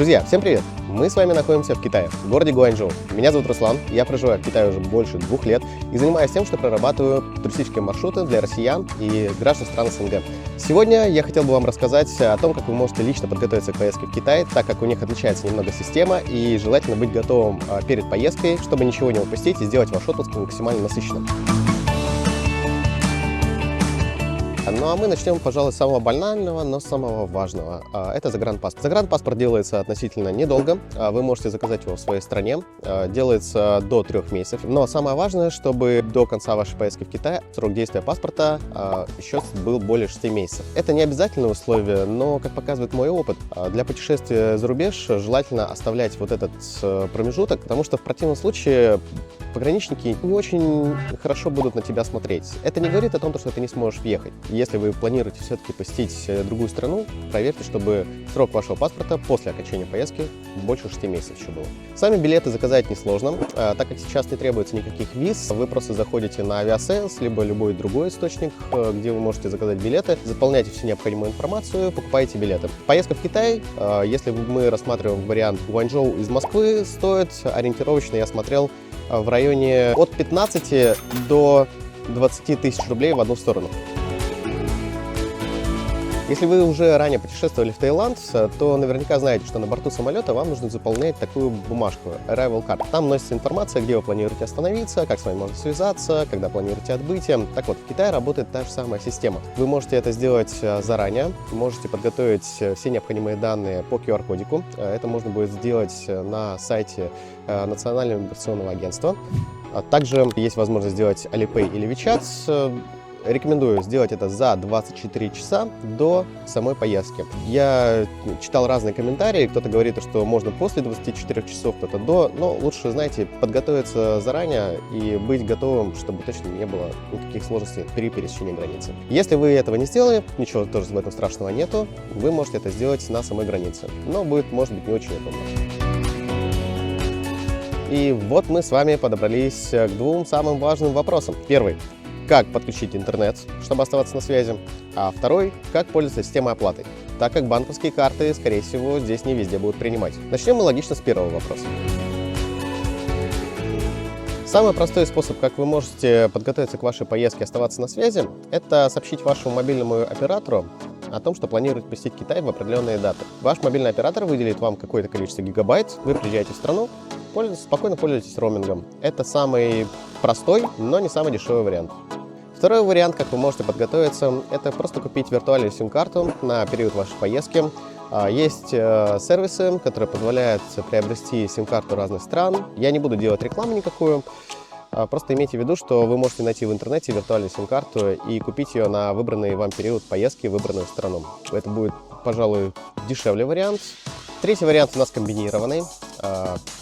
Друзья, всем привет! Мы с вами находимся в Китае, в городе Гуанчжоу. Меня зовут Руслан, я проживаю в Китае уже больше 2 лет и занимаюсь тем, что прорабатываю туристические маршруты для россиян и граждан стран СНГ. Сегодня я хотел бы вам рассказать о том, как вы можете лично подготовиться к поездке в Китай, так как у них отличается немного система, и желательно быть готовым перед поездкой, чтобы ничего не упустить и сделать ваш отпуск максимально насыщенным. Ну а мы начнем, пожалуй, с самого банального, но самого важного. Это загранпаспорт. Загранпаспорт делается относительно недолго. Вы можете заказать его в своей стране. Делается до 3 месяцев. Но самое важное, чтобы до конца вашей поездки в Китай срок действия паспорта еще был более 6 месяцев. Это не обязательное условие, но, как показывает мой опыт, для путешествия за рубеж желательно оставлять вот этот промежуток, потому что в противном случае пограничники не очень хорошо будут на тебя смотреть. Это не говорит о том, что ты не сможешь въехать. Если вы планируете все-таки посетить другую страну, проверьте, чтобы срок вашего паспорта после окончания поездки больше 6 месяцев еще было. Сами билеты заказать несложно, так как сейчас не требуется никаких виз. Вы просто заходите на Aviasales, либо любой другой источник, где вы можете заказать билеты, заполняете всю необходимую информацию, покупаете билеты. Поездка в Китай, если мы рассматриваем вариант Гуанчжоу из Москвы, стоит ориентировочно, я смотрел, в районе от 15 до 20 тысяч рублей в одну сторону. Если вы уже ранее путешествовали в Таиланд, то наверняка знаете, что на борту самолета вам нужно заполнять такую бумажку Arrival Card. Там носится информация, где вы планируете остановиться, как с вами можно связаться, когда планируете отбытие. Так вот, в Китае работает та же самая система. Вы можете это сделать заранее, можете подготовить все необходимые данные по QR-кодику. Это можно будет сделать на сайте Национального миграционного агентства. Также есть возможность сделать Alipay или WeChat. Рекомендую сделать это за 24 часа до самой поездки. Я читал разные комментарии, кто-то говорит, что можно после 24 часов, кто-то до, но лучше, знаете, подготовиться заранее и быть готовым, чтобы точно не было никаких сложностей при пересечении границы. Если вы этого не сделали, ничего тоже в этом страшного нету, вы можете это сделать на самой границе, но будет, может быть, не очень удобно. И вот мы с вами подобрались к 2 самым важным вопросам. Первый. Как подключить интернет, чтобы оставаться на связи, а второй, как пользоваться системой оплаты, так как банковские карты, скорее всего, здесь не везде будут принимать. Начнем мы логично с первого вопроса. Самый простой способ, как вы можете подготовиться к вашей поездке и оставаться на связи, это сообщить вашему мобильному оператору о том, что планируете посетить Китай в определенные даты. Ваш мобильный оператор выделит вам какое-то количество гигабайт, вы приезжаете в страну, спокойно пользуетесь роумингом. Это самый простой, но не самый дешевый вариант. Второй вариант, как вы можете подготовиться, это просто купить виртуальную сим-карту на период вашей поездки. Есть сервисы, которые позволяют приобрести сим-карту разных стран. Я не буду делать рекламу никакую. Просто имейте в виду, что вы можете найти в интернете виртуальную сим-карту и купить ее на выбранный вам период поездки в выбранную страну. Это будет, пожалуй, дешевле вариант. Третий вариант у нас комбинированный.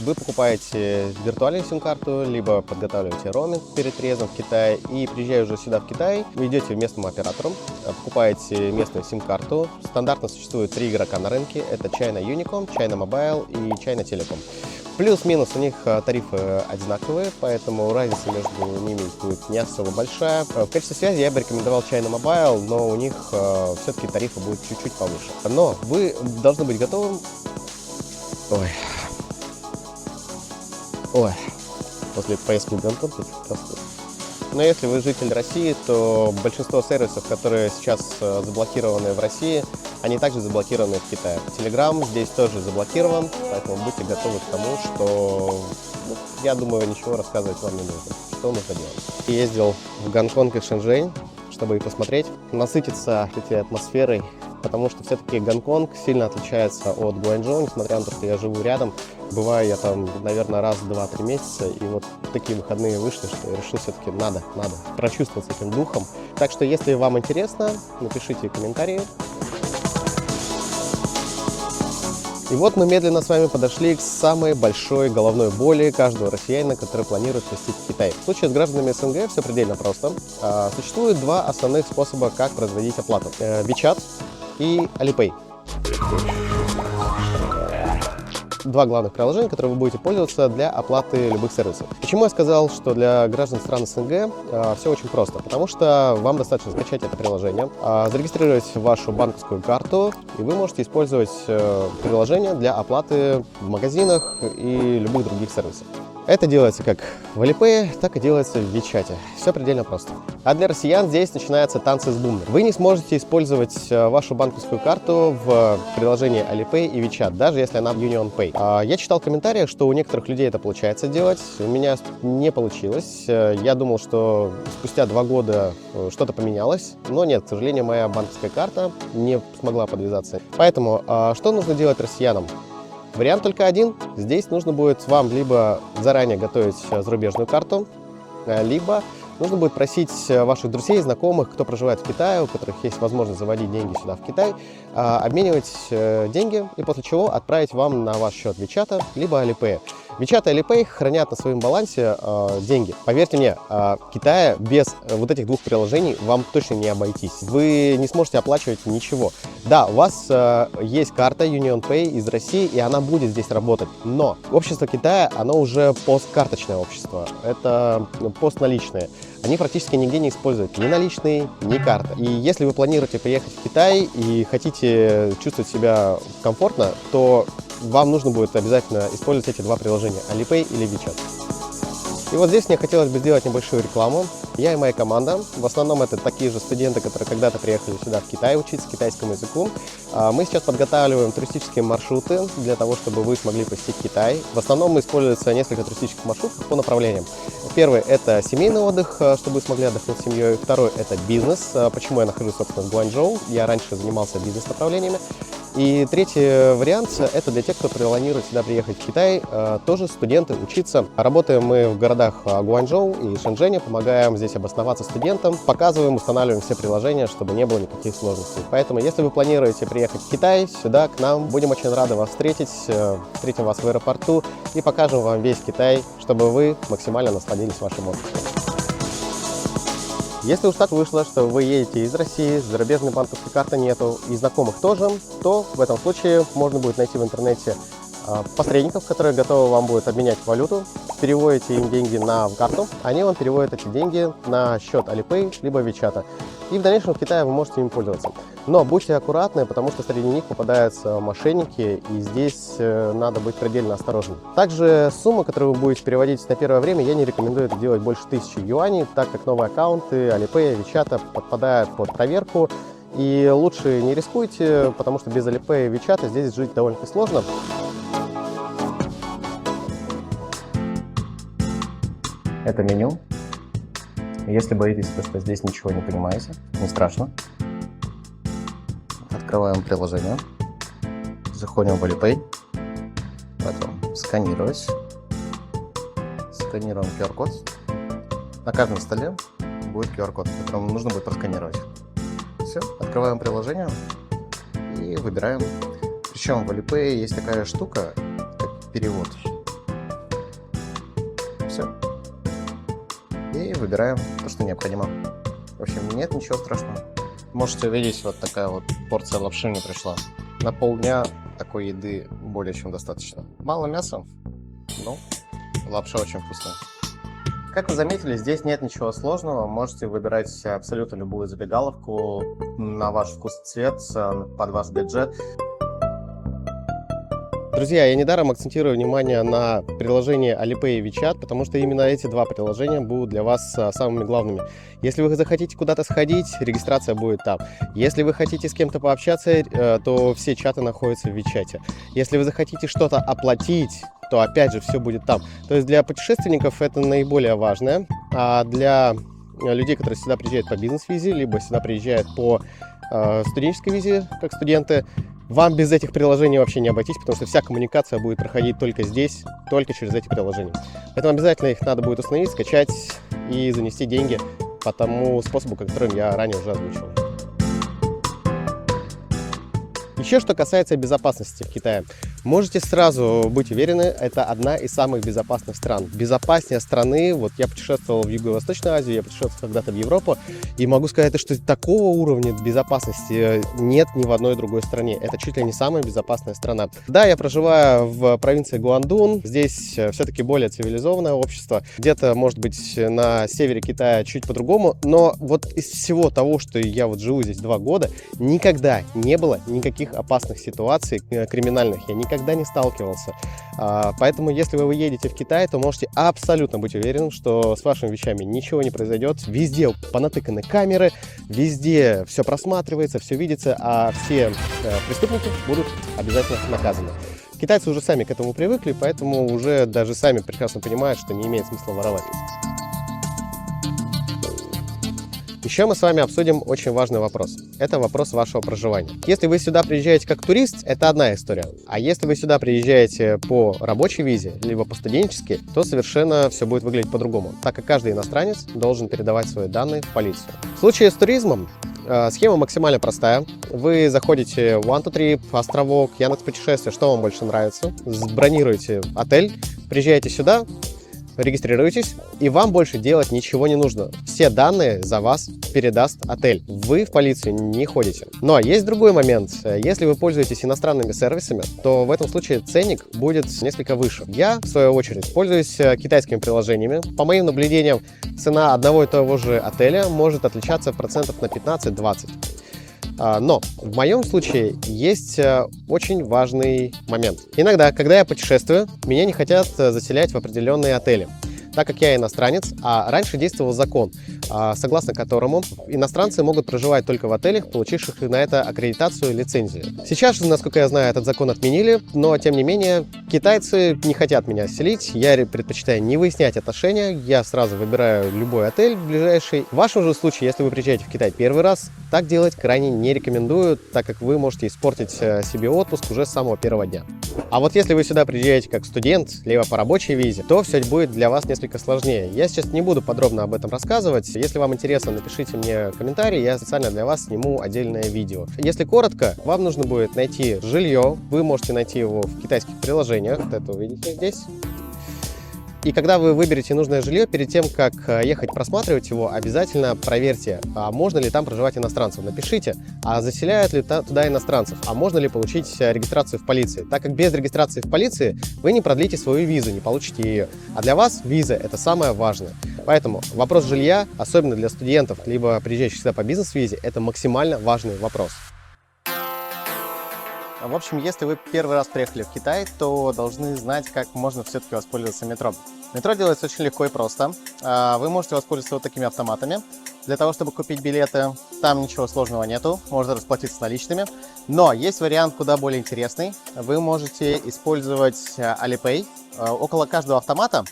Вы покупаете виртуальную сим-карту, либо подготавливаете роуминг перед приездом в Китай и, приезжая уже сюда в Китай, вы идете к местному оператору, покупаете местную сим-карту. Стандартно существует 3 игрока на рынке. Это China Unicom, China Mobile и China Telecom. Плюс-минус у них тарифы одинаковые, поэтому разница между ними будет не особо большая. В качестве связи я бы рекомендовал China Mobile, но у них все-таки тарифы будут чуть-чуть повыше. Но вы должны быть готовым. Ой, после поездки в Гонконг просто. Но если вы житель России, то большинство сервисов, которые сейчас заблокированы в России, они также заблокированы в Китае. Telegram здесь тоже заблокирован, поэтому будьте готовы к тому, что, я думаю, ничего рассказывать вам не нужно. Что нужно делать? Я ездил в Гонконг и Шэньчжэнь, чтобы их посмотреть, насытиться этой атмосферой, потому что все-таки Гонконг сильно отличается от Гуанчжоу, несмотря на то, что я живу рядом. Бываю я там, наверное, раз в 2-3 месяца, и вот такие выходные вышли, что я решил все-таки надо прочувствовать этим духом. Так что, если вам интересно, напишите комментарии. И вот мы медленно с вами подошли к самой большой головной боли каждого россиянина, который планирует посетить Китай. В случае с гражданами СНГ все предельно просто. Существует 2 основных способа, как производить оплату. WeChat и Alipay. два главных приложения, которые вы будете пользоваться для оплаты любых сервисов. Почему я сказал, что для граждан стран СНГ все очень просто? Потому что вам достаточно скачать это приложение, зарегистрировать вашу банковскую карту, и вы можете использовать приложение для оплаты в магазинах и любых других сервисов. Это делается как в Alipay, так и делается в WeChat. Все предельно просто. А для россиян здесь начинаются танцы с бубном. Вы не сможете использовать вашу банковскую карту в приложении Alipay и WeChat, даже если она в UnionPay. Я читал в комментариях, что у некоторых людей это получается делать. У меня не получилось. Я думал, что спустя 2 года что-то поменялось, но нет, к сожалению, моя банковская карта не смогла подвязаться. Поэтому что нужно делать россиянам? Вариант только один. Здесь нужно будет вам либо заранее готовить зарубежную карту, либо нужно будет просить ваших друзей, знакомых, кто проживает в Китае, у которых есть возможность заводить деньги сюда в Китай, обменивать деньги и после чего отправить вам на ваш счет WeChat либо Alipay. WeChat и Alipay хранят на своем балансе деньги. Поверьте мне, в Китае без вот этих двух приложений вам точно не обойтись. Вы не сможете оплачивать ничего. Да, у вас есть карта UnionPay из России, и она будет здесь работать. Но общество Китая, оно уже посткарточное общество. Это постналичные. Они практически нигде не используют ни наличные, ни карты. И если вы планируете приехать в Китай и хотите чувствовать себя комфортно, то вам нужно будет обязательно использовать эти два приложения – Alipay или WeChat. И вот здесь мне хотелось бы сделать небольшую рекламу. Я и моя команда, в основном это такие же студенты, которые когда-то приехали сюда в Китай учиться китайскому языку. Мы сейчас подготавливаем туристические маршруты для того, чтобы вы смогли посетить Китай. В основном используется несколько туристических маршрутов по направлениям. Первый – это семейный отдых, чтобы вы смогли отдохнуть с семьей. Второй – это бизнес. Почему я нахожусь, собственно, в Гуанчжоу. Я раньше занимался бизнес-направлениями. И третий вариант – это для тех, кто планирует сюда приехать в Китай, тоже студенты, учиться. Работаем мы в городах Гуанчжоу и Шэньчжэне, помогаем здесь обосноваться студентам, показываем, устанавливаем все приложения, чтобы не было никаких сложностей. Поэтому, если вы планируете приехать в Китай, сюда, к нам, будем очень рады вас встретить, встретим вас в аэропорту и покажем вам весь Китай, чтобы вы максимально насладились вашим отдыхом. Если уж так вышло, что вы едете из России, зарубежной банковской карты нету и знакомых тоже, то в этом случае можно будет найти в интернете посредников, которые готовы вам будут обменять валюту, переводите им деньги на карту, они вам переводят эти деньги на счет Alipay либо WeChat. И в дальнейшем в Китае вы можете им пользоваться. Но будьте аккуратны, потому что среди них попадаются мошенники, и здесь надо быть предельно осторожным. Также сумма, которую вы будете переводить на первое время, я не рекомендую это делать больше 1000 юаней, так как новые аккаунты Alipay и WeChat подпадают под проверку. И лучше не рискуйте, потому что без Alipay и WeChat здесь жить довольно сложно. Это меню. Если боитесь, что здесь ничего не понимаете, не страшно. Открываем приложение, заходим в Alipay, потом сканировать, сканируем QR-код. На каждом столе будет QR-код, который нужно будет просканировать. Все, открываем приложение и выбираем. Причем в Alipay есть такая штука, как перевод. Все. И выбираем то, что необходимо. В общем, нет ничего страшного. Можете увидеть, вот такая вот порция лапши мне пришла. На полдня такой еды более чем достаточно. Мало мяса, но лапша очень вкусная. Как вы заметили, здесь нет ничего сложного. Можете выбирать абсолютно любую забегаловку на ваш вкус и цвет, под ваш бюджет. Друзья, я недаром акцентирую внимание на приложении Alipay и WeChat, потому что именно эти два приложения будут для вас самыми главными. Если вы захотите куда-то сходить, регистрация будет там. Если вы хотите с кем-то пообщаться, то все чаты находятся в WeChat. Если вы захотите что-то оплатить, то опять же все будет там. То есть для путешественников это наиболее важное, а для людей, которые сюда приезжают по бизнес-визе, либо сюда приезжают по студенческой визе, как студенты, вам без этих приложений вообще не обойтись, потому что вся коммуникация будет проходить только здесь, только через эти приложения. Поэтому обязательно их надо будет установить, скачать и занести деньги по тому способу, которым я ранее уже озвучил. Еще что касается безопасности в Китае. Можете сразу быть уверены, это одна из самых безопасных стран. Безопаснее страны, вот я путешествовал в Юго-Восточную Азию, я путешествовал когда-то в Европу, и могу сказать, что такого уровня безопасности нет ни в одной другой стране. Это чуть ли не самая безопасная страна. Да, я проживаю в провинции Гуандун, здесь все-таки более цивилизованное общество, где-то, может быть, на севере Китая чуть по-другому, но вот из всего того, что я вот живу здесь 2 года, никогда не было никаких опасных ситуаций криминальных, я никогда не сталкивался. Поэтому, если вы едете в Китай, то можете абсолютно быть уверенным, что с вашими вещами ничего не произойдет. Везде понатыканы камеры, везде все просматривается, все видится, а все преступники будут обязательно наказаны. Китайцы уже сами к этому привыкли, поэтому уже даже сами прекрасно понимают, что не имеет смысла воровать. Еще мы с вами обсудим очень важный вопрос. Это вопрос вашего проживания. Если вы сюда приезжаете как турист, это одна история. А если вы сюда приезжаете по рабочей визе, либо по студенчески, то совершенно все будет выглядеть по-другому, так как каждый иностранец должен передавать свои данные в полицию. В случае с туризмом схема максимально простая. Вы заходите в One2Trip, Островок, Яндекс.Путешествия, что вам больше нравится, бронируете отель, приезжаете сюда, регистрируйтесь, и вам больше делать ничего не нужно. Все данные за вас передаст отель. Вы в полицию не ходите. Но есть другой момент. Если вы пользуетесь иностранными сервисами, то в этом случае ценник будет несколько выше. Я, в свою очередь, пользуюсь китайскими приложениями. По моим наблюдениям, цена одного и того же отеля может отличаться процентов на 15-20. Но в моем случае есть очень важный момент. Иногда, когда я путешествую, меня не хотят заселять в определенные отели, так как я иностранец, а раньше действовал закон, согласно которому иностранцы могут проживать только в отелях, получивших на это аккредитацию и лицензию. Сейчас, насколько я знаю, этот закон отменили, но тем не менее китайцы не хотят меня селить, я предпочитаю не выяснять отношения, я сразу выбираю любой отель ближайший. В вашем же случае, если вы приезжаете в Китай первый раз, так делать крайне не рекомендую, так как вы можете испортить себе отпуск уже с самого первого дня. А вот если вы сюда приезжаете как студент, либо по рабочей визе, то все будет для вас несколько сложнее. Я сейчас не буду подробно об этом рассказывать. Если вам интересно, напишите мне комментарий, я специально для вас сниму отдельное видео. Если коротко, вам нужно будет найти жилье. Вы можете найти его в китайских приложениях. Вот это вы видите здесь. И когда вы выберете нужное жилье, перед тем, как ехать просматривать его, обязательно проверьте, а можно ли там проживать иностранцев. Напишите, а заселяют ли туда иностранцев, а можно ли получить регистрацию в полиции. Так как без регистрации в полиции вы не продлите свою визу, не получите ее. А для вас виза – это самое важное. Поэтому вопрос жилья, особенно для студентов, либо приезжающих сюда по бизнес-визе, это максимально важный вопрос. В общем, если вы первый раз приехали в Китай, то должны знать, как можно все-таки воспользоваться метро. Метро делается очень легко и просто. Вы можете воспользоваться вот такими автоматами. Для того, чтобы купить билеты, там ничего сложного нету, можно расплатиться наличными. Но есть вариант куда более интересный. Вы можете использовать Alipay. Около каждого автомата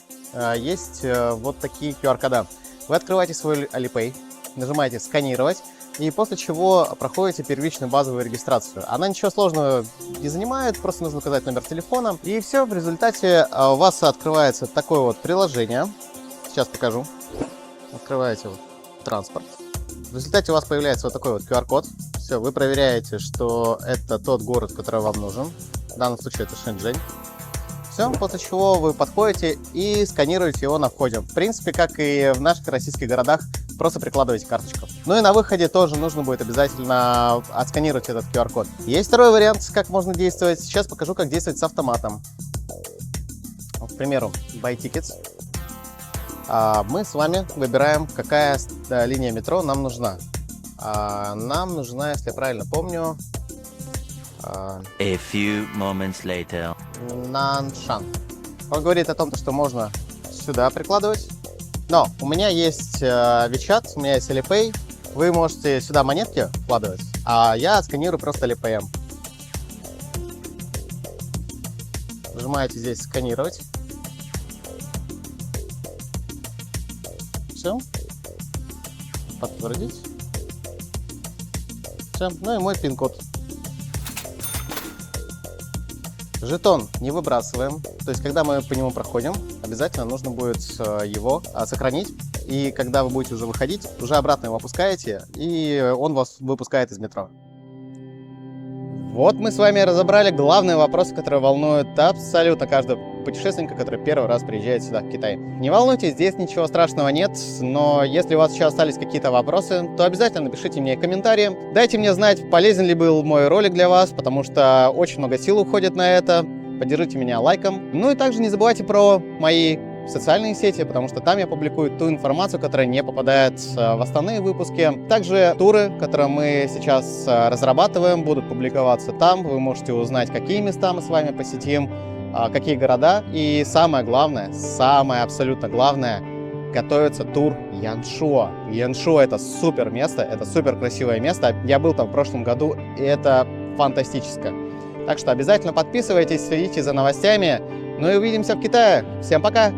есть вот такие QR-кода. Вы открываете свой Alipay, нажимаете «Сканировать», и после чего проходите первичную базовую регистрацию. Она ничего сложного не занимает, просто нужно указать номер телефона. И все, в результате у вас открывается такое вот приложение. Сейчас покажу. Открываете вот транспорт. В результате у вас появляется вот такой вот QR-код. Все, вы проверяете, что это тот город, который вам нужен. В данном случае это Шэньчжэнь. Все, после чего вы подходите и сканируете его на входе. В принципе, как и в наших российских городах, просто прикладываете карточку. Ну и на выходе тоже нужно будет обязательно отсканировать этот QR-код. Есть второй вариант, как можно действовать. Сейчас покажу, как действовать с автоматом. Вот, к примеру, Buy Tickets. Мы с вами выбираем, какая линия метро нам нужна. Нам нужна, если я правильно помню, A few moments later. Наншан. Он говорит о том, что можно сюда прикладывать. Но у меня есть WeChat, у меня есть Alipay. Вы можете сюда монетки вкладывать, а я отсканирую просто Alipay. Нажимаете здесь «Сканировать». Все. Подтвердить. Все. Ну и мой пин-код. Жетон не выбрасываем, то есть когда мы по нему проходим, обязательно нужно будет его сохранить, и когда вы будете уже выходить, уже обратно его опускаете, и он вас выпускает из метро. Вот мы с вами разобрали главные вопросы, которые волнуют абсолютно каждого путешественника, который первый раз приезжает сюда, в Китай. Не волнуйтесь, здесь ничего страшного нет, но если у вас еще остались какие-то вопросы, то обязательно напишите мне комментарии. Дайте мне знать, полезен ли был мой ролик для вас, потому что очень много сил уходит на это. Поддержите меня лайком. Ну и также не забывайте про мои социальные сети, потому что там я публикую ту информацию, которая не попадает в основные выпуски. Также туры, которые мы сейчас разрабатываем, будут публиковаться там. Вы можете узнать, какие места мы с вами посетим, какие города. И самое главное, самое абсолютно главное, готовится тур Яншуа. Яншуа — это супер место, это супер красивое место. Я был там в прошлом году, и это фантастическое. Так что обязательно подписывайтесь, следите за новостями. Ну и увидимся в Китае. Всем пока!